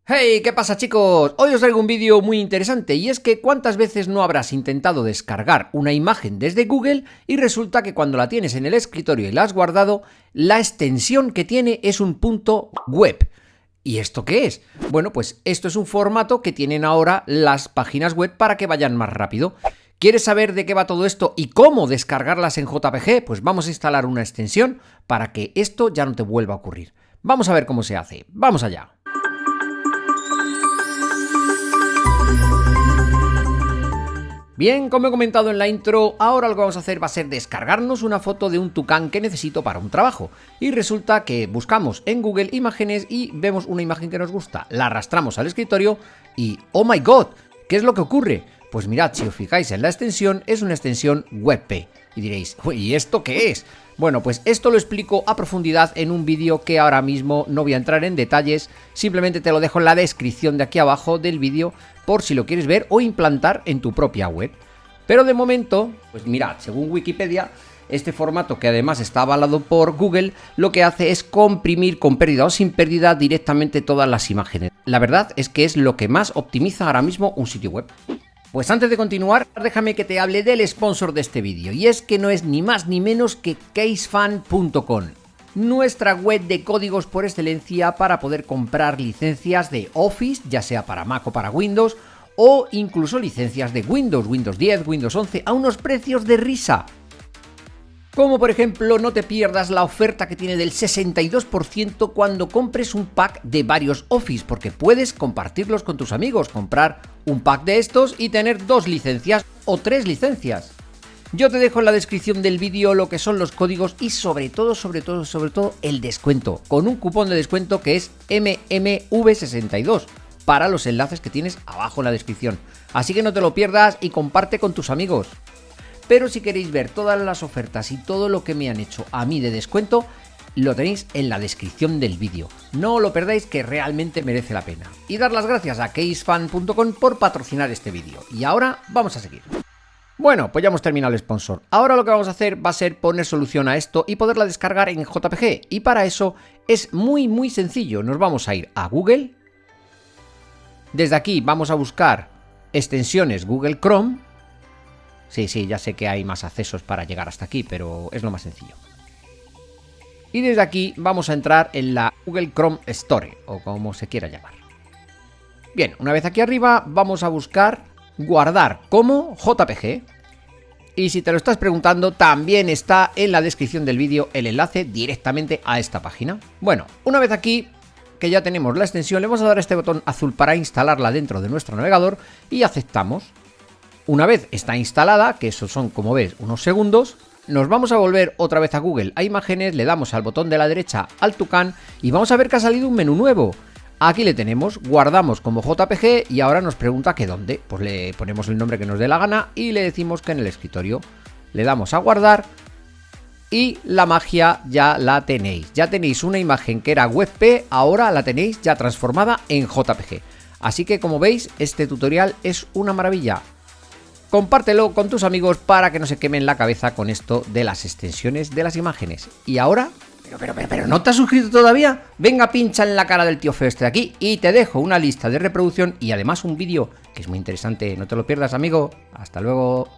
Hey, ¿qué pasa, chicos? Hoy os traigo un vídeo muy interesante y es que ¿cuántas veces no habrás intentado descargar una imagen desde Google y resulta que cuando la tienes en el escritorio y la has guardado, la extensión que tiene es un .web? ¿Y esto qué es? Bueno, pues esto es un formato que tienen ahora las páginas web para que vayan más rápido. ¿Quieres saber de qué va todo esto y cómo descargarlas en JPG? Pues vamos a instalar una extensión para que esto ya no te vuelva a ocurrir. Vamos a ver cómo se hace. ¡Vamos allá! Bien, como he comentado en la intro, ahora lo que vamos a hacer va a ser descargarnos una foto de un tucán que necesito para un trabajo. Y resulta que buscamos en Google imágenes y vemos una imagen que nos gusta, la arrastramos al escritorio y ¡oh my god! ¿Qué es lo que ocurre? Pues mirad, si os fijáis en la extensión, es una extensión WebP. Y diréis, ¿y esto qué es? Bueno, pues esto lo explico a profundidad en un vídeo que ahora mismo no voy a entrar en detalles, simplemente te lo dejo en la descripción de aquí abajo del vídeo por si lo quieres ver o implantar en tu propia web. Pero de momento, pues mirad, según Wikipedia, este formato que además está avalado por Google, lo que hace es comprimir con pérdida o sin pérdida directamente todas las imágenes. La verdad es que es lo que más optimiza ahora mismo un sitio web. Pues antes de continuar, déjame que te hable del sponsor de este vídeo, y es que no es ni más ni menos que Casefan.com, nuestra web de códigos por excelencia para poder comprar licencias de Office, ya sea para Mac o para Windows, o incluso licencias de Windows, Windows 10, Windows 11, a unos precios de risa. Como por ejemplo, no te pierdas la oferta que tiene del 62% cuando compres un pack de varios Office, porque puedes compartirlos con tus amigos, comprar un pack de estos y tener 2 licencias o 3 licencias. Yo te dejo en la descripción del vídeo lo que son los códigos y sobre todo el descuento, con un cupón de descuento que es MMV62 para los enlaces que tienes abajo en la descripción. Así que no te lo pierdas y comparte con tus amigos. Pero si queréis ver todas las ofertas y todo lo que me han hecho a mí de descuento, lo tenéis en la descripción del vídeo. No lo perdáis, que realmente merece la pena. Y dar las gracias a Casefan.com por patrocinar este vídeo. Y ahora vamos a seguir. Bueno, pues ya hemos terminado el sponsor. Ahora lo que vamos a hacer va a ser poner solución a esto y poderla descargar en JPG. Y para eso es muy sencillo. Nos vamos a ir a Google. Desde aquí vamos a buscar extensiones Google Chrome. Sí, ya sé que hay más accesos para llegar hasta aquí, pero es lo más sencillo. Y desde aquí vamos a entrar en la Google Chrome Store, o como se quiera llamar. Bien, una vez aquí arriba vamos a buscar guardar como JPG. Y si te lo estás preguntando, también está en la descripción del vídeo el enlace directamente a esta página. Bueno, una vez aquí que ya tenemos la extensión, le vamos a dar a este botón azul para instalarla dentro de nuestro navegador y aceptamos. Una vez está instalada, que eso son, como ves, unos segundos, nos vamos a volver otra vez a Google a imágenes, le damos al botón de la derecha al tucán y vamos a ver que ha salido un menú nuevo. Aquí le tenemos, guardamos como JPG y ahora nos pregunta que dónde. Pues le ponemos el nombre que nos dé la gana y le decimos que en el escritorio. Le damos a guardar y la magia ya la tenéis. Ya tenéis una imagen que era WebP, ahora la tenéis ya transformada en JPG. Así que, como veis, este tutorial es una maravilla. Compártelo con tus amigos para que no se quemen la cabeza con esto de las extensiones de las imágenes. Y ahora, pero ¿no te has suscrito todavía? Venga, pincha en la cara del tío feo este de aquí y te dejo una lista de reproducción y además un vídeo que es muy interesante. No te lo pierdas, amigo. Hasta luego.